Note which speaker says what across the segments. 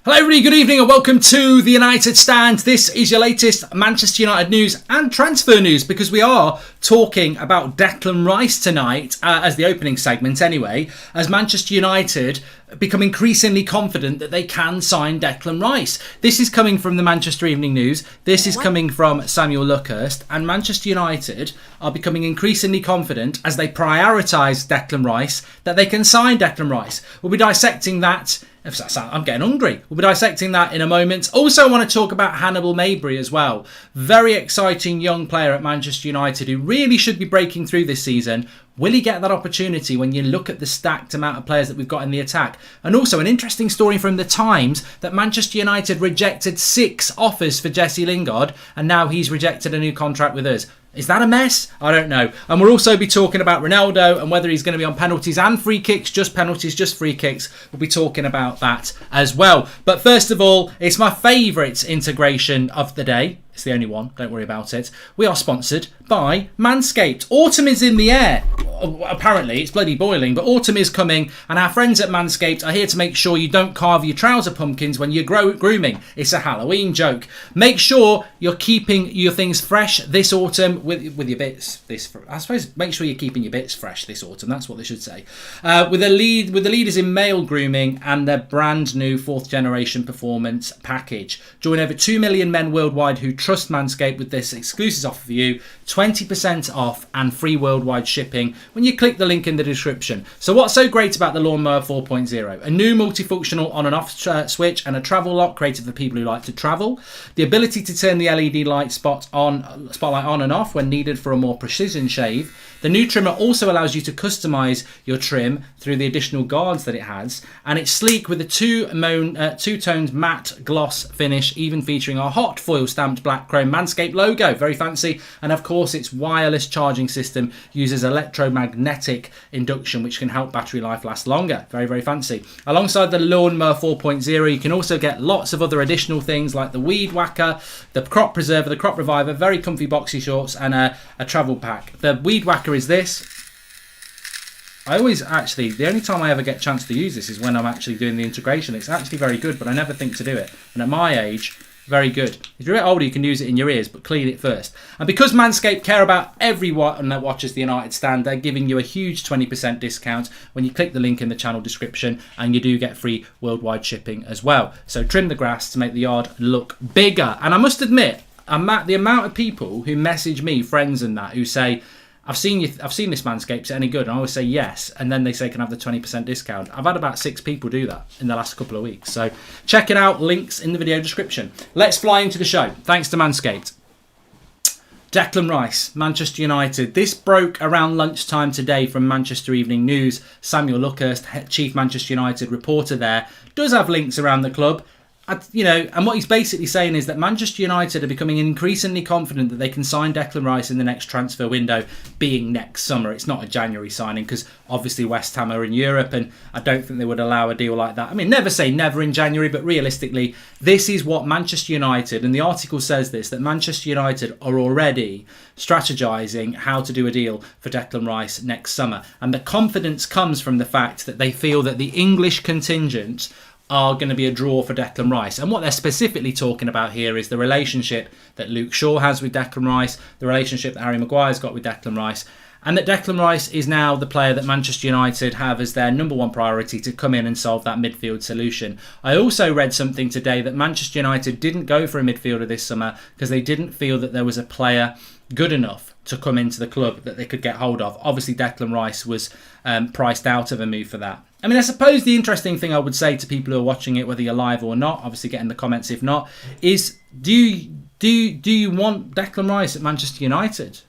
Speaker 1: Hello everybody, good evening and welcome to the United Stand. This is your latest Manchester United news and transfer news because we are talking about Declan Rice tonight as the opening segment anyway, as Manchester United become increasingly confident that they can sign Declan Rice. This is coming from the Manchester Evening News. This is coming from Samuel Luckhurst, and Manchester United are becoming increasingly confident as they prioritise Declan Rice that they can sign Declan Rice. We'll be dissecting that. I'm getting hungry. We'll be dissecting that in a moment. Also, I want to talk about Hannibal Mabry as well. Very exciting young player at Manchester United who really should be breaking through this season. Will he get that opportunity when you look at the stacked amount of players that we've got in the attack? And also an interesting story from the Times that Manchester United rejected 6 offers for Jesse Lingard and now he's rejected a new contract with us. Is that a mess? I don't know. And we'll also be talking about Ronaldo and whether he's going to be on penalties and free kicks, just penalties, just free kicks. We'll be talking about that as well. But first of all, it's my favourite integration of the day. It's the only one, don't worry about it. We are sponsored by Manscaped. Autumn is in the air. Apparently, it's bloody boiling, but autumn is coming, and our friends at Manscaped are here to make sure you don't carve your trouser pumpkins when you're grooming. It's a Halloween joke. Make sure you're keeping your things fresh this autumn with your bits. I suppose make sure you're keeping your bits fresh this autumn. That's what they should say. With the leaders in male grooming and their brand new 4th generation performance package. Join over 2 million men worldwide who trust Manscaped with this exclusive offer for you. 20% off and free worldwide shipping when you click the link in the description. So what's so great about the Lawnmower 4.0? A new multifunctional on and off switch and a travel lock created for people who like to travel. The ability to turn the LED light spotlight on and off when needed for a more precision shave. The new trimmer also allows you to customise your trim through the additional guards that it has, and it's sleek with a two-toned matte gloss finish, even featuring a hot foil stamped black chrome Manscaped logo. Very fancy. And of course its wireless charging system uses electromagnetic induction, which can help battery life last longer. Very, very fancy. Alongside the Lawnmower 4.0, you can also get lots of other additional things like the Weed Whacker, the Crop Preserver, the Crop Reviver, very comfy boxy shorts, and a travel pack. The Weed Whacker is this. The only time I ever get a chance to use this is when I'm actually doing the integration. It's actually very good, but I never think to do it. And at my age, very good. If you're a bit older, you can use it in your ears, but clean it first. And because Manscaped care about everyone that watches the United Stand, they're giving you a huge 20% discount when you click the link in the channel description, and you do get free worldwide shipping as well. So trim the grass to make the yard look bigger. And I must admit, the amount of people who message me, friends and that, who say, I've seen this Manscaped, is it any good? And I always say yes, and then they say can I have the 20% discount. I've had about 6 people do that in the last couple of weeks. So check it out, links in the video description. Let's fly into the show. Thanks to Manscaped. Declan Rice, Manchester United. This broke around lunchtime today from Manchester Evening News. Samuel Luckhurst, Chief Manchester United reporter there, does have links around the club. And what he's basically saying is that Manchester United are becoming increasingly confident that they can sign Declan Rice in the next transfer window, being next summer. It's not a January signing because obviously West Ham are in Europe and I don't think they would allow a deal like that. I mean, never say never in January, but realistically, this is what Manchester United, and the article says this, that Manchester United are already strategising how to do a deal for Declan Rice next summer. And the confidence comes from the fact that they feel that the English contingent are going to be a draw for Declan Rice. And what they're specifically talking about here is the relationship that Luke Shaw has with Declan Rice, the relationship that Harry Maguire's got with Declan Rice, and that Declan Rice is now the player that Manchester United have as their number one priority to come in and solve that midfield solution. I also read something today that Manchester United didn't go for a midfielder this summer because they didn't feel that there was a player good enough to come into the club that they could get hold of. Obviously, Declan Rice was priced out of a move for that. I mean, I suppose the interesting thing I would say to people who are watching it, whether you're live or not, obviously get in the comments if not, is do you want Declan Rice at Manchester United?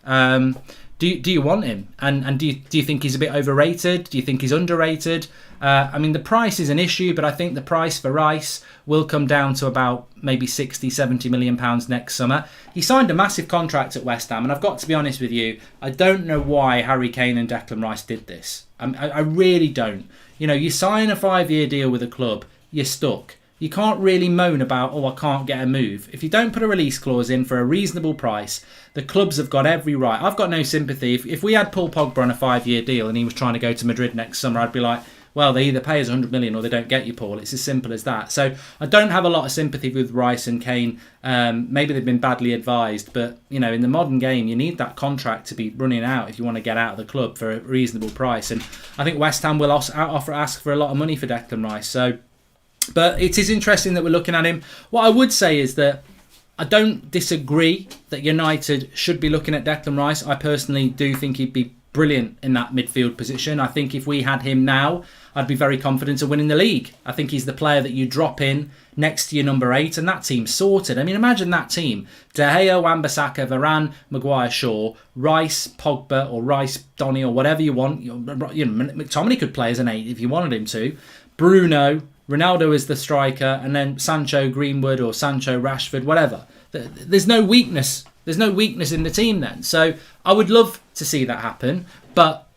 Speaker 1: Do you want him? And do you think he's a bit overrated? Do you think he's underrated? I mean, the price is an issue, but I think the price for Rice will come down to about maybe 60, 70 million pounds next summer. He signed a massive contract at West Ham, and I've got to be honest with you, I don't know why Harry Kane and Declan Rice did this. I really don't. You sign a 5-year deal with a club, you're stuck. You can't really moan about, I can't get a move. If you don't put a release clause in for a reasonable price, the clubs have got every right. I've got no sympathy. If we had Paul Pogba on a 5-year deal and he was trying to go to Madrid next summer, I'd be like, well, they either pay us 100 million or they don't get you, Paul. It's as simple as that. So I don't have a lot of sympathy with Rice and Kane. Maybe they've been badly advised, but in the modern game, you need that contract to be running out if you want to get out of the club for a reasonable price. And I think West Ham will ask for a lot of money for Declan Rice. So, but it is interesting that we're looking at him. What I would say is that I don't disagree that United should be looking at Declan Rice. I personally do think he'd be brilliant in that midfield position. I think if we had him now, I'd be very confident of winning the league. I think he's the player that you drop in next to your number 8 and that team's sorted. I mean, imagine that team. De Gea, Wan-Bissaka, Varane, Maguire, Shaw, Rice, Pogba or Rice, Donny or whatever you want. McTominay could play as an 8 if you wanted him to. Bruno, Ronaldo is the striker, and then Sancho, Greenwood or Sancho, Rashford, whatever. There's no weakness. There's no weakness in the team then. So I would love to see that happen, but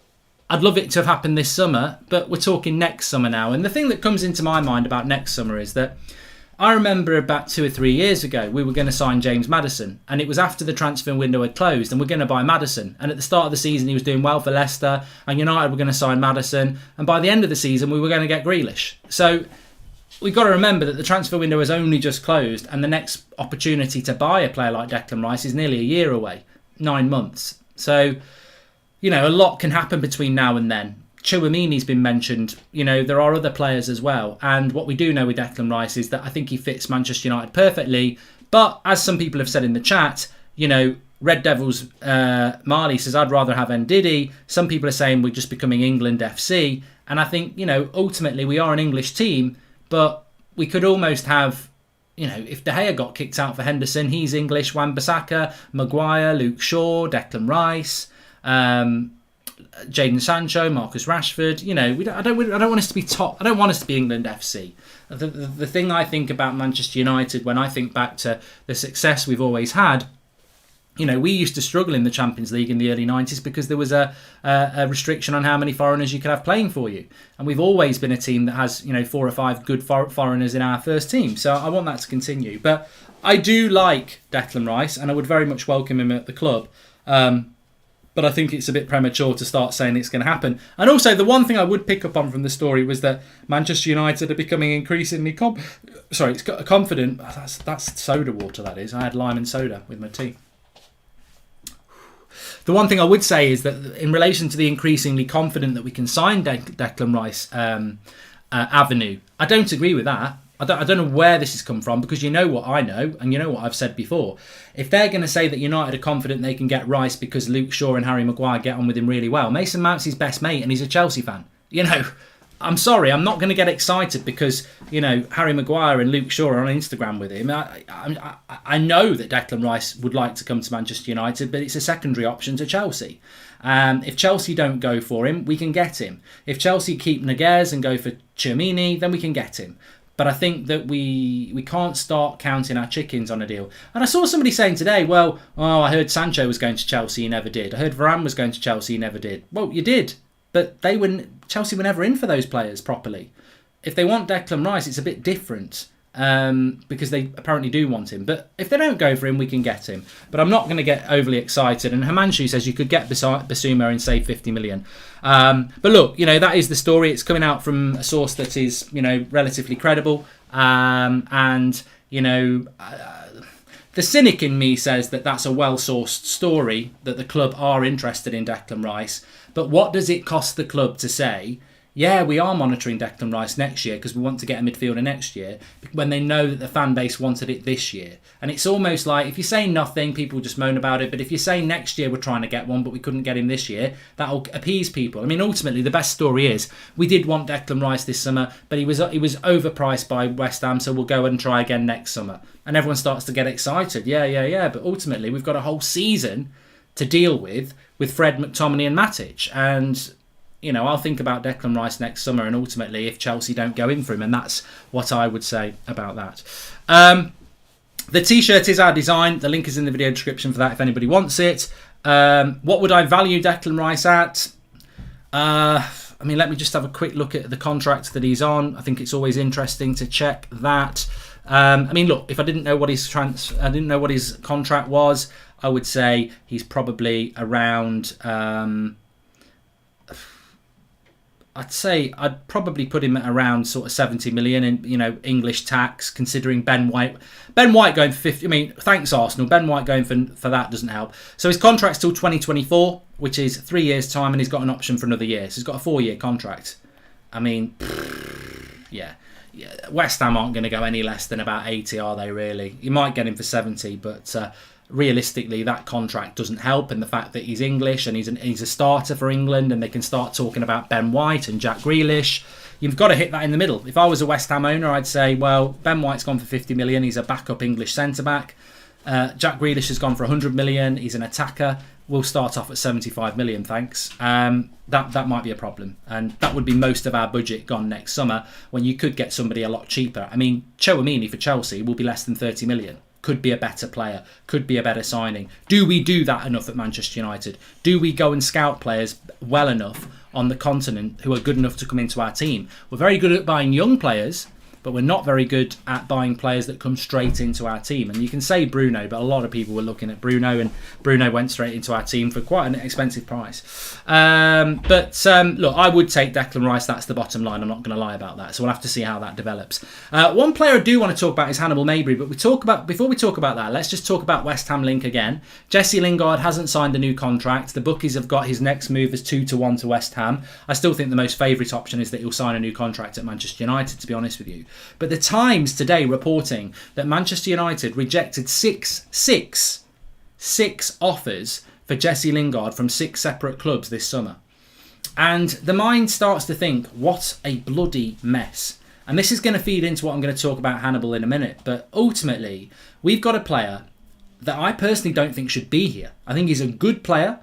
Speaker 1: I'd love it to have happened this summer, but we're talking next summer now. And the thing that comes into my mind about next summer is that I remember about 2 or 3 years ago, we were going to sign James Maddison, and it was after the transfer window had closed, and we're going to buy Maddison. And at the start of the season, he was doing well for Leicester, and United were going to sign Maddison. And by the end of the season, we were going to get Grealish. So we've got to remember that the transfer window has only just closed, and the next opportunity to buy a player like Declan Rice is nearly a year away, 9 months. So, a lot can happen between now and then. Tchouaméni's been mentioned. There are other players as well. And what we do know with Declan Rice is that I think he fits Manchester United perfectly. But as some people have said in the chat, Red Devils, Marley says, I'd rather have Ndidi. Some people are saying we're just becoming England FC. And I think, ultimately we are an English team, but we could almost have, if De Gea got kicked out for Henderson, he's English, Wan-Bissaka, Maguire, Luke Shaw, Declan Rice, Jadon Sancho, Marcus Rashford. I don't want us to be top. I don't want us to be England FC. The thing I think about Manchester United when I think back to the success we've always had, we used to struggle in the Champions League in the early 90s because there was a restriction on how many foreigners you could have playing for you. And we've always been a team that has 4 or 5 good foreigners in our first team. So I want that to continue. But I do like Declan Rice and I would very much welcome him at the club. But I think it's a bit premature to start saying it's going to happen. And also, the one thing I would pick up on from the story was that Manchester United are becoming increasingly confident. That's soda water, that is. I had lime and soda with my tea. The one thing I would say is that in relation to the increasingly confident that we can sign Declan Rice avenue, I don't agree with that. I don't know where this has come from, because you know what I know and you know what I've said before. If they're going to say that United are confident they can get Rice because Luke Shaw and Harry Maguire get on with him really well, Mason Mount's his best mate and he's a Chelsea fan. I'm sorry, I'm not going to get excited because, Harry Maguire and Luke Shaw are on Instagram with him. I know that Declan Rice would like to come to Manchester United, but it's a secondary option to Chelsea. If Chelsea don't go for him, we can get him. If Chelsea keep Noguez and go for Tchouaméni, then we can get him. But I think that we can't start counting our chickens on a deal. And I saw somebody saying today, I heard Sancho was going to Chelsea, he never did. I heard Varane was going to Chelsea, he never did. Well, you did. But Chelsea were never in for those players properly. If they want Declan Rice, it's a bit different because they apparently do want him. But if they don't go for him, we can get him. But I'm not going to get overly excited. And Himanshu says you could get Basuma and save 50 million. But look, that is the story. It's coming out from a source that is, relatively credible. The cynic in me says that that's a well-sourced story, that the club are interested in Declan Rice. But what does it cost the club to say, yeah, we are monitoring Declan Rice next year because we want to get a midfielder next year, when they know that the fan base wanted it this year? And it's almost like, if you say nothing, people just moan about it. But if you say next year we're trying to get one, but we couldn't get him this year, that'll appease people. I mean, ultimately, the best story is we did want Declan Rice this summer, but he was overpriced by West Ham, so we'll go and try again next summer. And everyone starts to get excited. Yeah. But ultimately, we've got a whole season to deal with Fred, McTominay and Matic. And I'll think about Declan Rice next summer, and ultimately if Chelsea don't go in for him, and that's what I would say about that. The t-shirt is our design. The link is in the video description for that if anybody wants it. What would I value Declan Rice at? Let me just have a quick look at the contract that he's on. I think it's always interesting to check that. Look, if I didn't know what his contract was, I would say he's probably around I'd say I'd probably put him at around sort of 70 million in, English tax, considering Ben White. Ben White going for 50. I mean, thanks Arsenal. Ben White going for that doesn't help. So his contract's till 2024, which is 3 years' time, and he's got an option for another year. So he's got a 4-year contract. I mean, yeah. West Ham aren't going to go any less than about 80, are they really? You might get him for 70, but realistically, that contract doesn't help. And the fact that he's English and he's a starter for England, and they can start talking about Ben White and Jack Grealish, you've got to hit that in the middle. If I was a West Ham owner, I'd say, well, Ben White's gone for 50 million. He's a backup English centre-back. Jack Grealish has gone for 100 million. He's an attacker. We'll start off at 75 million, thanks. That might be a problem. And that would be most of our budget gone next summer, when you could get somebody a lot cheaper. I mean, Chouameni for Chelsea will be less than 30 million. Could be a better player. Could be a better signing. Do we do that enough at Manchester United? Do we go and scout players well enough on the continent who are good enough to come into our team? We're very good at buying young players, but we're not very good at buying players that come straight into our team. And you can say Bruno, but a lot of people were looking at Bruno, and Bruno went straight into our team for quite an expensive price. Look, I would take Declan Rice. That's the bottom line. I'm not going to lie about that. So we'll have to see how that develops. One player I do want to talk about is Hannibal Mabry, but before we talk about that, let's just talk about West Ham link again. Jesse Lingard hasn't signed a new contract. The bookies have got his next move as 2-1 to West Ham. I still think the most favourite option is that he'll sign a new contract at Manchester United, to be honest with you. But the Times today reporting that Manchester United rejected six offers for Jesse Lingard from 6 separate clubs this summer. And the mind starts to think, what a bloody mess. And this is going to feed into what I'm going to talk about Hannibal in a minute. But ultimately, we've got a player that I personally don't think should be here. I think he's a good player.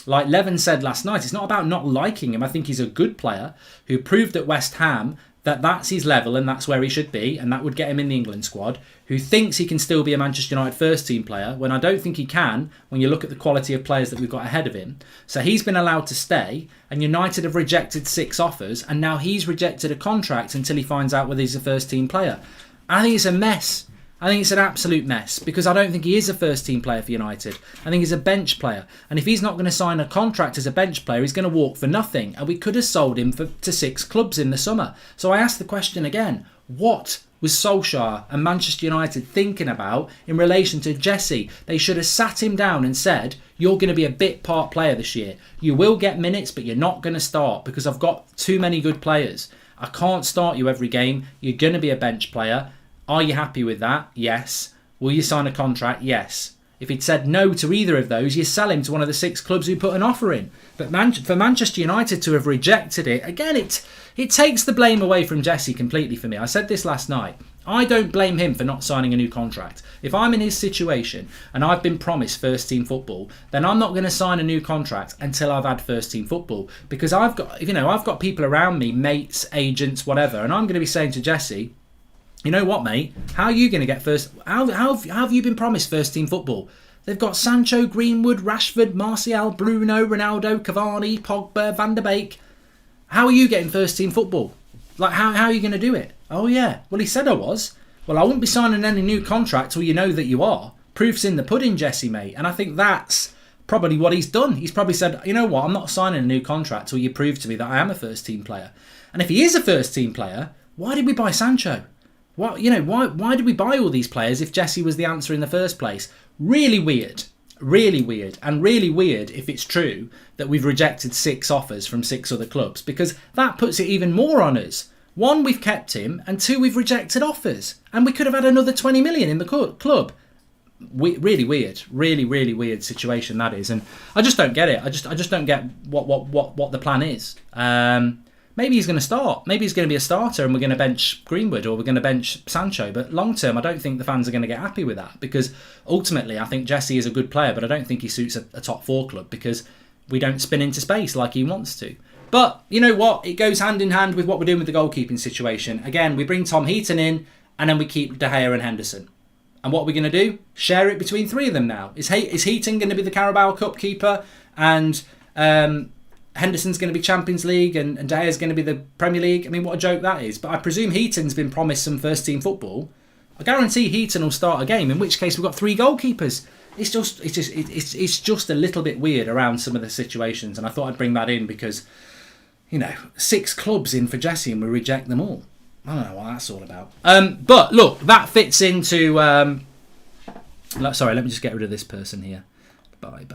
Speaker 1: Like Levin said last night, it's not about not liking him. I think he's a good player who proved at West Ham that that's his level and that's where he should be, and that would get him in the England squad, who thinks he can still be a Manchester United first team player, when I don't think he can when you look at the quality of players that we've got ahead of him. So he's been allowed to stay, and United have rejected 6 offers, and now he's rejected a contract until he finds out whether he's a first team player. I think it's a mess. I think it's an absolute mess, because I don't think he is a first team player for United. I think he's a bench player. And if he's not going to sign a contract as a bench player, he's going to walk for nothing. And we could have sold him to 6 clubs in the summer. So I ask the question again, what was Solskjaer and Manchester United thinking about in relation to Jesse? They should have sat him down and said, you're going to be a bit part player this year. You will get minutes, but you're not going to start because I've got too many good players. I can't start you every game. You're going to be a bench player. Are you happy with that? Yes. Will you sign a contract? Yes. If he'd said no to either of those, you sell him to one of the 6 clubs who put an offer in. But for Manchester United to have rejected it, again, it takes the blame away from Jesse completely for me. I said this last night. I don't blame him for not signing a new contract. If I'm in his situation and I've been promised first team football, then I'm not going to sign a new contract until I've had first team football, because I've got people around me, mates, agents, whatever, and I'm going to be saying to Jesse, you know what, mate? How are you going to get first? How have you been promised first team football? They've got Sancho, Greenwood, Rashford, Martial, Bruno, Ronaldo, Cavani, Pogba, Van der Beek. How are you getting first team football? Like, how are you going to do it? Oh yeah, well he said I was. Well, I wouldn't be signing any new contract till you know that you are. Proof's in the pudding, Jesse, mate. And I think that's probably what he's done. He's probably said, you know what, I'm not signing a new contract till you prove to me that I am a first team player. And if he is a first team player, why did we buy Sancho? Why did we buy all these players if Jesse was the answer in the first place? Really weird. Really weird. And really weird if it's true that we've rejected 6 offers from 6 other clubs, because that puts it even more on us. 1, we've kept him, and 2, we've rejected offers. And we could have had another 20 million in the club. Really weird. Really, really weird situation that is. And I just don't get it. I just don't get what the plan is. Maybe he's going to start. Maybe he's going to be a starter and we're going to bench Greenwood or we're going to bench Sancho. But long term, I don't think the fans are going to get happy with that, because ultimately I think Jesse is a good player, but I don't think he suits a top 4 club, because we don't spin into space like he wants to. But you know what? It goes hand in hand with what we're doing with the goalkeeping situation. Again, we bring Tom Heaton in and then we keep De Gea and Henderson. And what are we going to do? Share it between 3 of them now. Is Heaton going to be the Carabao Cup keeper and Henderson's going to be Champions League and De Gea's going to be the Premier League? I mean, what a joke that is. But I presume Heaton's been promised some first team football. I guarantee Heaton will start a game, in which case we've got 3 goalkeepers. It's just a little bit weird around some of the situations, and I thought I'd bring that in because 6 clubs in for Jesse and we reject them all. I don't know what that's all about. But look, that fits into... sorry, let me just get rid of this person here. Bye.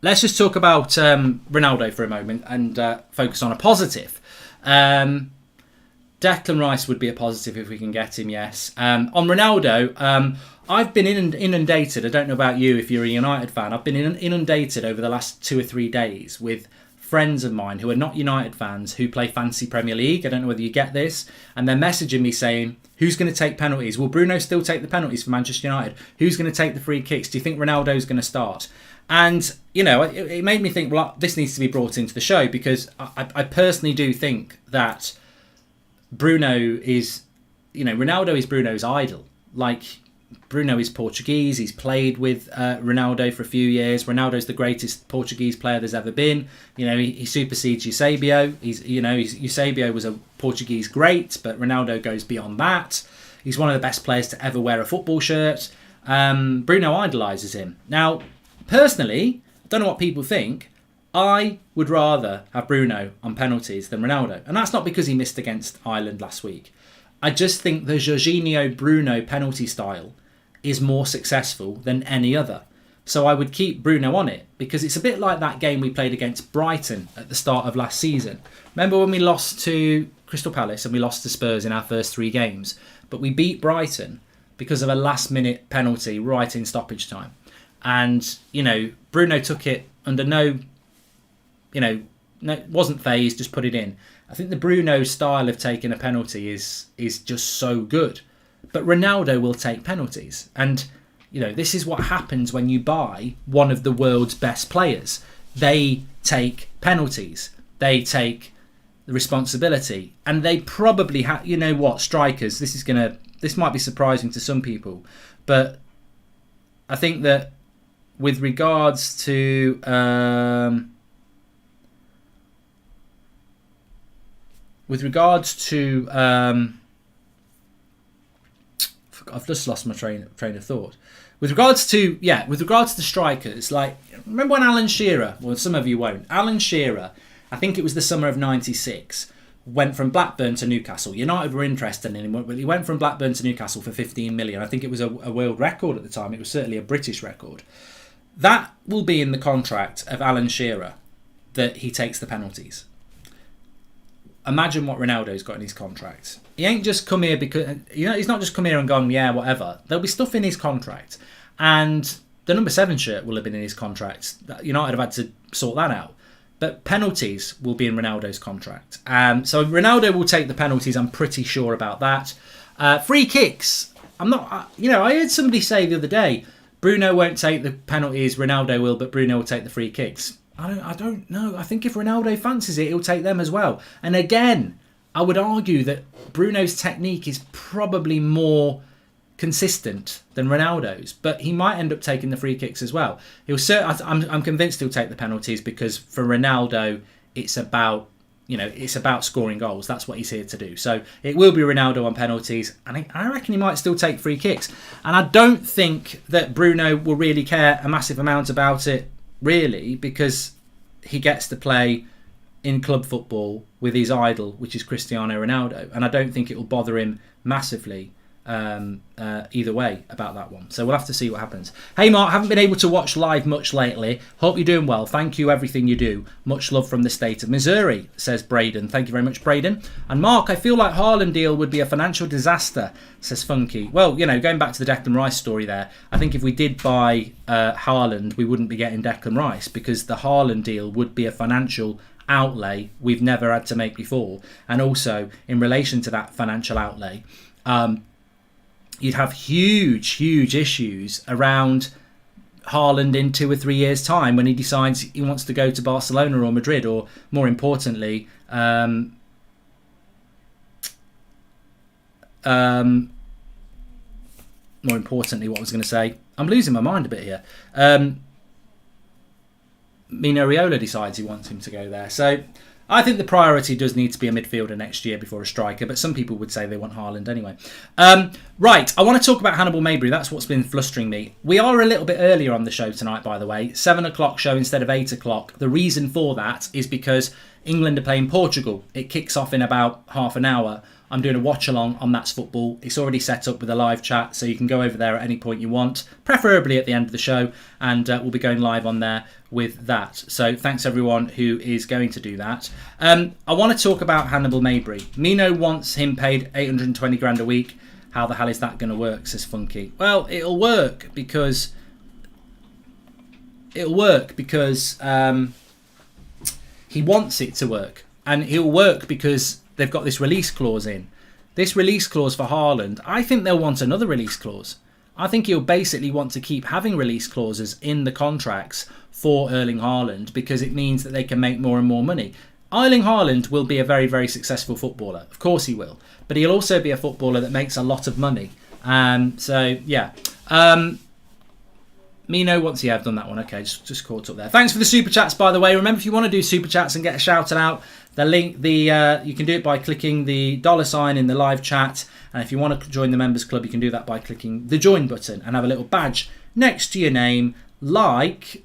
Speaker 1: Let's just talk about Ronaldo for a moment and focus on a positive. Declan Rice would be a positive if we can get him, yes. On Ronaldo, I've been inundated. I don't know about you if you're a United fan. I've been inundated over the last 2 or 3 days with friends of mine who are not United fans who play Fantasy Premier League. I don't know whether you get this. And they're messaging me saying, who's going to take penalties? Will Bruno still take the penalties for Manchester United? Who's going to take the free kicks? Do you think Ronaldo's going to start? And, it made me think, well, this needs to be brought into the show because I personally do think that Bruno is, Ronaldo is Bruno's idol. Like, Bruno is Portuguese. He's played with Ronaldo for a few years. Ronaldo's the greatest Portuguese player there's ever been. He supersedes Eusebio. Eusebio was a Portuguese great, but Ronaldo goes beyond that. He's one of the best players to ever wear a football shirt. Bruno idolises him. Now, personally, I don't know what people think. I would rather have Bruno on penalties than Ronaldo. And that's not because he missed against Ireland last week. I just think the Jorginho Bruno penalty style is more successful than any other. So I would keep Bruno on it because it's a bit like that game we played against Brighton at the start of last season. Remember when we lost to Crystal Palace and we lost to Spurs in our first 3 games? But we beat Brighton because of a last-minute penalty right in stoppage time. And, Bruno took it under wasn't phased, just put it in. I think the Bruno style of taking a penalty is just so good. But Ronaldo will take penalties. And, this is what happens when you buy one of the world's best players. They take penalties. They take the responsibility. And they probably have, strikers, this might be surprising to some people. But I think that with regards to... I've just lost my train of thought. With regards to strikers, like, remember when Alan Shearer, well, some of you won't, Alan Shearer, I think it was the summer of 96, went from Blackburn to Newcastle. United were interested in him, but he went from Blackburn to Newcastle for 15 million. I think it was a world record at the time. It was certainly a British record. That will be in the contract of Alan Shearer, that he takes the penalties. Imagine what Ronaldo's got in his contract. He ain't just come here because... he's not just come here and gone, yeah, whatever. There'll be stuff in his contract. And the number 7 shirt will have been in his contract. United have had to sort that out. But penalties will be in Ronaldo's contract. So Ronaldo will take the penalties. I'm pretty sure about that. Free kicks. I'm not... I heard somebody say the other day, Bruno won't take the penalties, Ronaldo will, but Bruno will take the free kicks. I don't know. I think if Ronaldo fancies it, he'll take them as well. And again, I would argue that Bruno's technique is probably more consistent than Ronaldo's, but he might end up taking the free kicks as well. I'm convinced he'll take the penalties because for Ronaldo, it's about scoring goals. That's what he's here to do. So it will be Ronaldo on penalties, and I reckon he might still take free kicks. And I don't think that Bruno will really care a massive amount about it, really, because he gets to play in club football with his idol, which is Cristiano Ronaldo, and I don't think it will bother him massively either way about that one. So we'll have to see what happens. Hey Mark, haven't been able to watch live much lately. Hope you're doing well. Thank you, everything you do. Much love from the state of Missouri, says Braden. Thank you very much, Braden. And Mark, I feel like Haaland deal would be a financial disaster, says Funky. Well, going back to the Declan Rice story there, I think if we did buy Haaland, we wouldn't be getting Declan Rice because the Haaland deal would be a financial outlay we've never had to make before. And also, in relation to that financial outlay, you'd have huge issues around Haaland in 2 or 3 years' time when he decides he wants to go to Barcelona or Madrid, or more importantly, what was I going to say? I'm losing my mind a bit here. Mino Raiola decides he wants him to go there. So I think the priority does need to be a midfielder next year before a striker, but some people would say they want Haaland anyway. Right, I want to talk about Hannibal Mabry. That's what's been flustering me. We are a little bit earlier on the show tonight, by the way. 7 o'clock show instead of 8 o'clock. The reason for that is because England are playing Portugal. It kicks off in about half an hour. I'm doing a watch along on That's Football. It's already set up with a live chat, so you can go over there at any point you want, preferably at the end of the show, and we'll be going live on there with that. So thanks everyone who is going to do that. I want to talk about Hannibal Mabry. Mino wants him paid 820 grand a week. How the hell is that going to work, says Funky. Well, it'll work because he wants it to work, and it'll work because they've got this release clause in. This release clause for Haaland, I think they'll want another release clause. I think he'll basically want to keep having release clauses in the contracts for Erling Haaland because it means that they can make more and more money. Erling Haaland will be a very, very successful footballer. Of course he will. But he'll also be a footballer that makes a lot of money. So, yeah. Mino wants, yeah, I've done that one. Okay, just caught up there. Thanks for the super chats, by the way. Remember, if you want to do super chats and get a shout out, the link, you can do it by clicking the $sign in the live chat. And if you want to join the members club, you can do that by clicking the join button and have a little badge next to your name, like,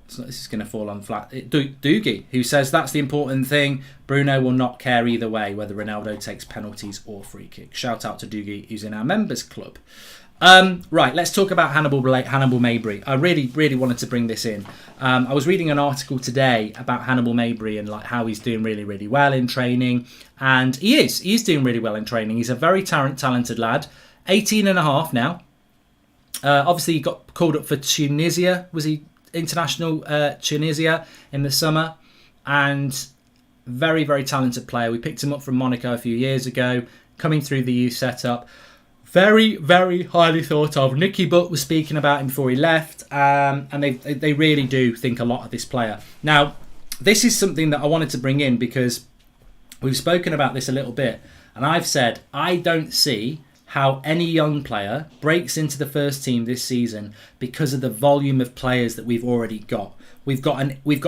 Speaker 1: so this is going to fall on flat, Doogie, who says that's the important thing. Bruno will not care either way, whether Ronaldo takes penalties or free kicks. Shout out to Doogie, who's in our members club. Right, let's talk about Hannibal Mabry. I really wanted to bring this in. I was reading an article today about Hannibal Mabry and like how he's doing really, really well in training. And he's doing really well in training. He's a very talented lad. 18 and a half now. Obviously, he got called up for Tunisia. Was he international Tunisia in the summer? And very, very talented player. We picked him up from Monaco a few years ago, coming through the youth setup. Very, very highly thought of. Nicky Butt was speaking about him before he left, and they really do think a lot of this player. Now, this is something that I wanted to bring in because we've spoken about this a little bit, and I've said I don't see how any young player breaks into the first team this season because of the volume of players that we've already got. We've got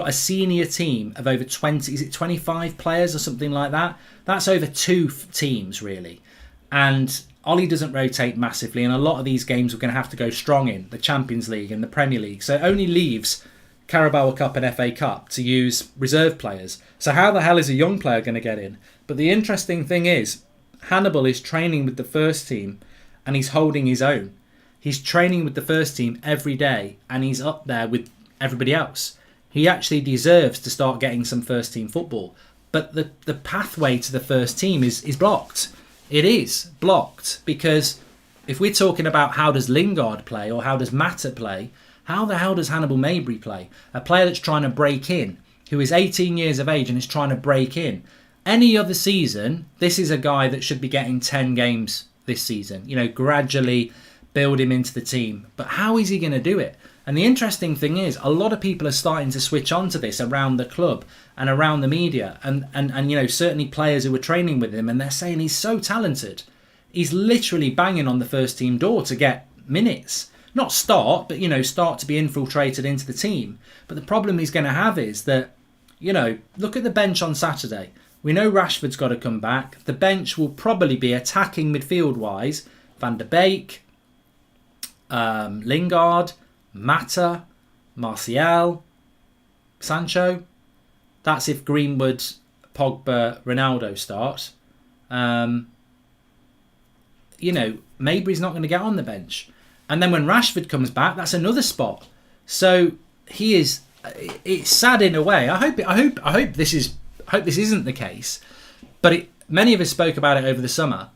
Speaker 1: a senior team of over 20, is it 25 players or something like that? That's over two teams, really. And Ollie doesn't rotate massively, and a lot of these games we're going to have to go strong in, the Champions League and the Premier League. So it only leaves Carabao Cup and FA Cup to use reserve players. So how the hell is a young player going to get in? But the interesting thing is, Hannibal is training with the first team and he's holding his own. He's training with the first team every day and he's up there with everybody else. He actually deserves to start getting some first team football. But the pathway to the first team is blocked. It is blocked because if we're talking about how does Lingard play or how does Mata play, how the hell does Hannibal Mabry play? A player that's trying to break in, who is 18 years of age and is trying to break in. Any other season, this is a guy that should be getting 10 games this season. You know, gradually build him into the team. But how is he going to do it? And the interesting thing is, a lot of people are starting to switch on to this around the club and around the media. And you know, certainly players who are training with him, and they're saying he's so talented. He's literally banging on the first team door to get minutes. Not start, but, you know, start to be infiltrated into the team. But the problem he's going to have is that, you know, look at the bench on Saturday. We know Rashford's got to come back. The bench will probably be attacking midfield-wise. Van der Beek, Lingard, Mata, Martial, Sancho. That's if Greenwood, Pogba, Ronaldo start. You know, Mabry's not going to get on the bench. And then when Rashford comes back, that's another spot. So he is. It's sad in a way. I hope this isn't the case. But many of us spoke about it over the summer.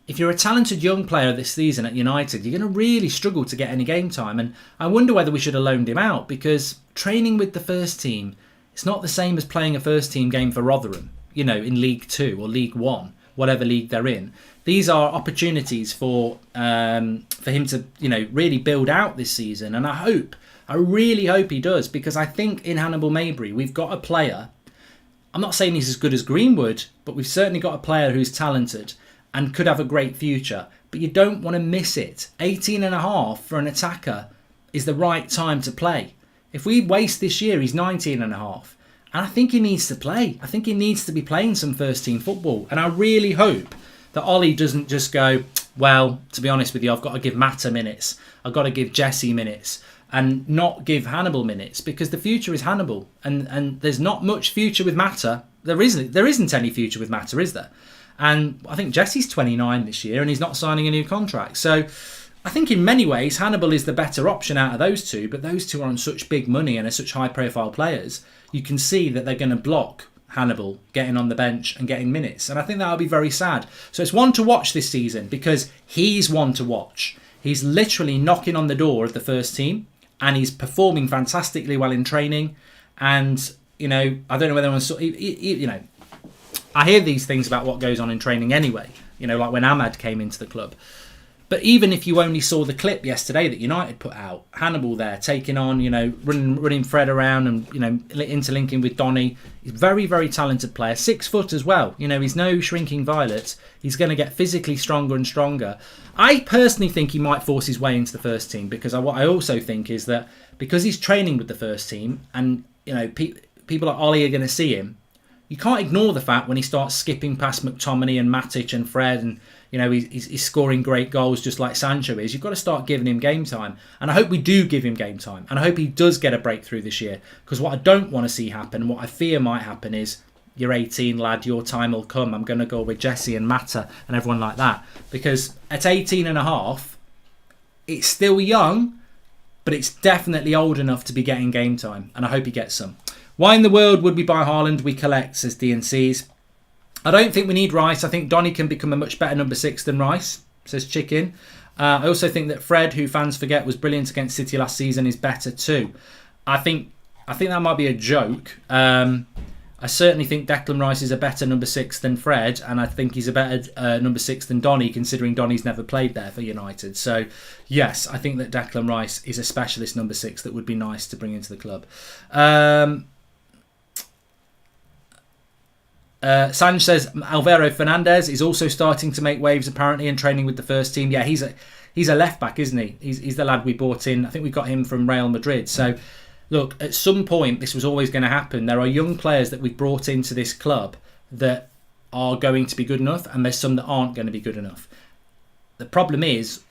Speaker 1: If you're a talented young player this season at United, you're going to really struggle to get any game time. And I wonder whether we should have loaned him out, because training with the first team, it's not the same as playing a first team game for Rotherham, you know, in League 2 or League 1, whatever league they're in. These are opportunities for him to, you know, really build out this season. And I really hope he does, because I think in Hannibal Mabry, we've got a player. I'm not saying he's as good as Greenwood, but we've certainly got a player who's talented and could have a great future. But you don't want to miss it. 18 and a half for an attacker is the right time to play. If we waste this year, he's 19 and a half. And I think he needs to play. I think he needs to be playing some first team football. And I really hope that Ollie doesn't just go, well, to be honest with you, I've got to give Mata minutes. I've got to give Jesse minutes and not give Hannibal minutes, because the future is Hannibal. And there's not much future with Mata. There isn't any future with Mata, is there? And I think Jesse's 29 this year and he's not signing a new contract. So I think in many ways Hannibal is the better option out of those two, but those two are on such big money and are such high profile players. You can see that they're going to block Hannibal getting on the bench and getting minutes. And I think that'll be very sad. So it's one to watch this season because he's one to watch. He's literally knocking on the door of the first team and he's performing fantastically well in training. And, you know, I don't know whether anyone's, you know, I hear these things about what goes on in training anyway, you know, like when Ahmad came into the club. But even if you only saw the clip yesterday that United put out, Hannibal there taking on, you know, running Fred around and, you know, interlinking with Donny. He's a very, very talented player. 6 foot as well. You know, he's no shrinking violet. He's going to get physically stronger and stronger. I personally think he might force his way into the first team because what I also think is that because he's training with the first team and, you know, people like Ollie are going to see him, you can't ignore the fact when he starts skipping past McTominay and Matic and Fred and, you know, he's scoring great goals just like Sancho is. You've got to start giving him game time. And I hope we do give him game time. And I hope he does get a breakthrough this year. Because what I don't want to see happen, what I fear might happen is, you're 18, lad, your time will come. I'm going to go with Jesse and Mata and everyone like that. Because at 18 and a half, it's still young, but it's definitely old enough to be getting game time. And I hope he gets some. Why in the world would we buy Haaland? We collect, says DNCs. I don't think we need Rice. I think Donny can become a much better number 6 than Rice, says Chicken. I also think that Fred, who fans forget was brilliant against City last season, is better too. I think that might be a joke. I certainly think Declan Rice is a better number 6 than Fred, and I think he's a better number 6 than Donny, considering Donny's never played there for United. So, yes, I think that Declan Rice is a specialist number 6 that would be nice to bring into the club. Sanj says Alvaro Fernandez is also starting to make waves apparently and training with the first team. Yeah, he's a left back, isn't he? He's the lad we bought in. I think we got him from Real Madrid. So, look, at some point this was always going to happen. There are young players that we've brought into this club that are going to be good enough, and there's some that aren't going to be good enough. The problem is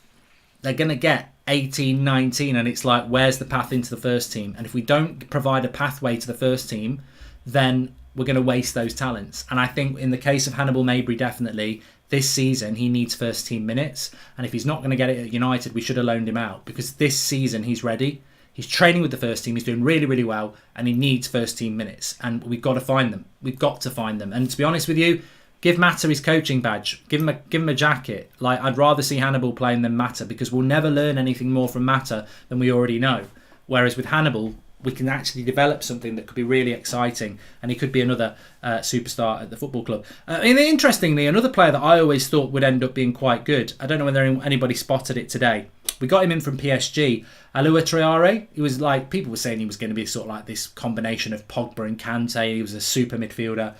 Speaker 1: they're going to get 18, 19, and it's like, where's the path into the first team? And if we don't provide a pathway to the first team, then we're going to waste those talents. And I think in the case of Hannibal Mabry, definitely this season he needs first team minutes. And if he's not going to get it at United, we should have loaned him out, because this season he's ready. He's training with the first team. He's doing really, really well, and he needs first team minutes. And we've got to find them. We've got to find them. And to be honest with you, give Mata his coaching badge. Give him a jacket. Like, I'd rather see Hannibal playing than Mata, because we'll never learn anything more from Mata than we already know. Whereas with Hannibal, we can actually develop something that could be really exciting, and he could be another superstar at the football club. And interestingly, another player that I always thought would end up being quite good, I don't know whether anybody spotted it today, we got him in from PSG, Alua Traore. He was like, people were saying he was going to be sort of like this combination of Pogba and Kante. He was a super midfielder.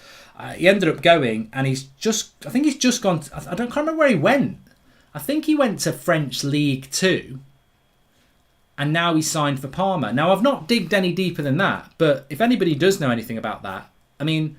Speaker 1: He ended up going, and I think he's just gone, can't remember where he went. I think he went to French League 2. And now he's signed for Parma. Now, I've not digged any deeper than that, but if anybody does know anything about that, I mean,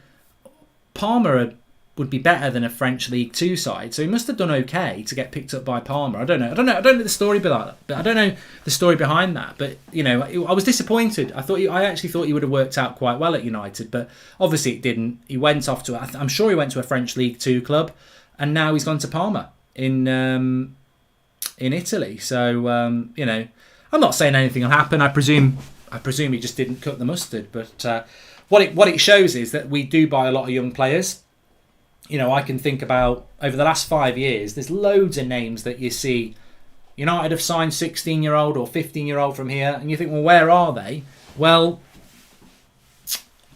Speaker 1: Parma would be better than a French League 2 side, so he must have done okay to get picked up by Parma. I don't know the story behind that, but I don't know the story behind that. But you know, I was disappointed. I actually thought he would have worked out quite well at United, but obviously it didn't. He went off to, I'm sure he went to a French League 2 club, and now he's gone to Parma in Italy. So you know, I'm not saying anything will happen. I presume he just didn't cut the mustard. But what it shows is that we do buy a lot of young players. You know, I can think about over the last 5 years, there's loads of names that you see. United have signed 16-year-old or 15-year-old from here, and you think, well, where are they? Well,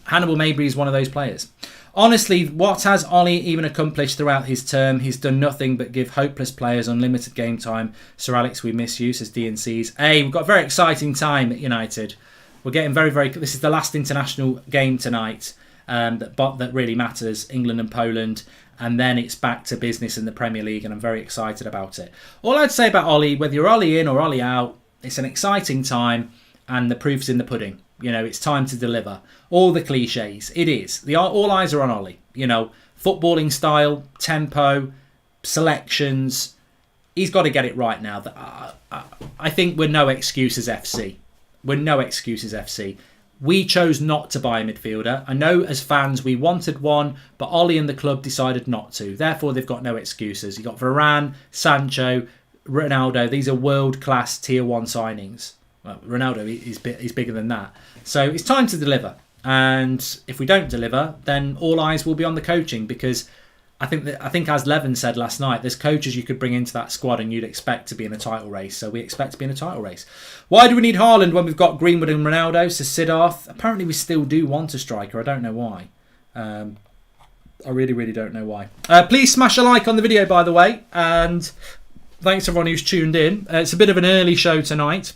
Speaker 1: Hannibal Mabry is one of those players. Honestly, what has Ollie even accomplished throughout his term? He's done nothing but give hopeless players unlimited game time. Sir Alex, we miss you, says DNCs. Hey, we've got a very exciting time at United. We're getting very, very... This is the last international game tonight that really matters, England and Poland. And then it's back to business in the Premier League, and I'm very excited about it. All I'd say about Ollie, whether you're Ollie in or Ollie out, it's an exciting time. and the proof's in the pudding. You know, it's time to deliver. All the cliches. It is. All eyes are on Ollie. You know, footballing style, tempo, selections. He's got to get it right now. I think we're no excuses FC. We're no excuses FC. We chose not to buy a midfielder. I know as fans we wanted one, but Ollie and the club decided not to. Therefore, they've got no excuses. You've got Varane, Sancho, Ronaldo. These are world-class tier 1 signings. Well, Ronaldo is bigger than that. So it's time to deliver. And if we don't deliver, then all eyes will be on the coaching, because I think as Levin said last night, there's coaches you could bring into that squad and you'd expect to be in a title race. So we expect to be in a title race. Why do we need Haaland when we've got Greenwood and Ronaldo? So Siddharth. Apparently we still do want a striker. I don't know why. I really, really don't know why. Please smash a like on the video, by the way. And thanks everyone who's tuned in. It's a bit of an early show tonight,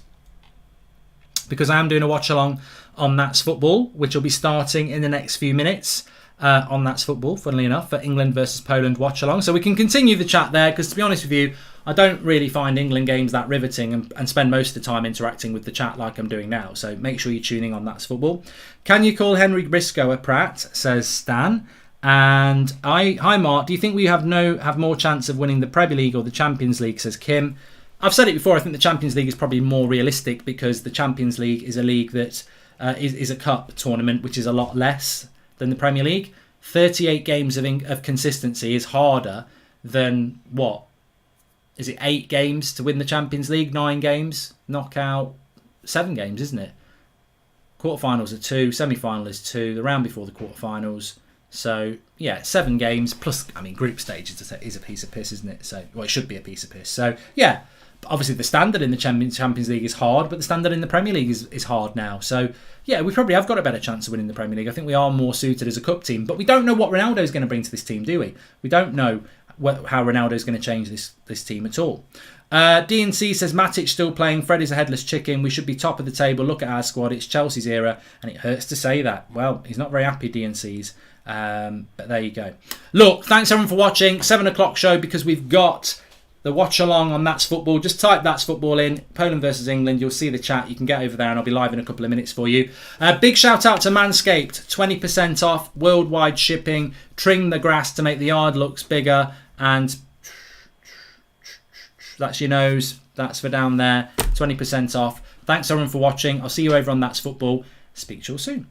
Speaker 1: because I am doing a watch along on That's Football, which will be starting in the next few minutes. On That's Football, funnily enough, for England versus Poland watch along. So we can continue the chat there, because to be honest with you, I don't really find England games that riveting and spend most of the time interacting with the chat like I'm doing now. So make sure you're tuning on That's Football. Can you call Henry Briscoe a prat, says Stan. And hi Mark, do you think we have more chance of winning the Premier League or the Champions League, says Kim. I've said it before, I think the Champions League is probably more realistic, because the Champions League is a league that is a cup tournament, which is a lot less than the Premier League. 38 games of consistency is harder than, what? Is it 8 games to win the Champions League? 9 games? Knockout? 7 games, isn't it? Quarterfinals are 2, semi-final is 2, the round before the quarterfinals. So, yeah, 7 games, plus, I mean, group stage is a piece of piss, isn't it? So, well, it should be a piece of piss. So, yeah, obviously the standard in the Champions League is hard, but the standard in the Premier League is hard now. So, yeah, we probably have got a better chance of winning the Premier League. I think we are more suited as a cup team, but we don't know what Ronaldo is going to bring to this team, do we? We don't know how Ronaldo is going to change this team at all. DNC says Matic still playing. Fred is a headless chicken. We should be top of the table. Look at our squad. It's Chelsea's era, and it hurts to say that. Well, he's not very happy, DNC's. But there you go. Look, thanks everyone for watching. 7 o'clock show, because we've got the watch along on That's Football. Just type That's Football in, Poland versus England. You'll see the chat. You can get over there and I'll be live in a couple of minutes for you. Big shout out to Manscaped. 20% off, worldwide shipping. Trim the grass to make the yard looks bigger. And that's your nose. That's for down there. 20% off. Thanks everyone for watching. I'll see you over on That's Football. Speak to you all soon.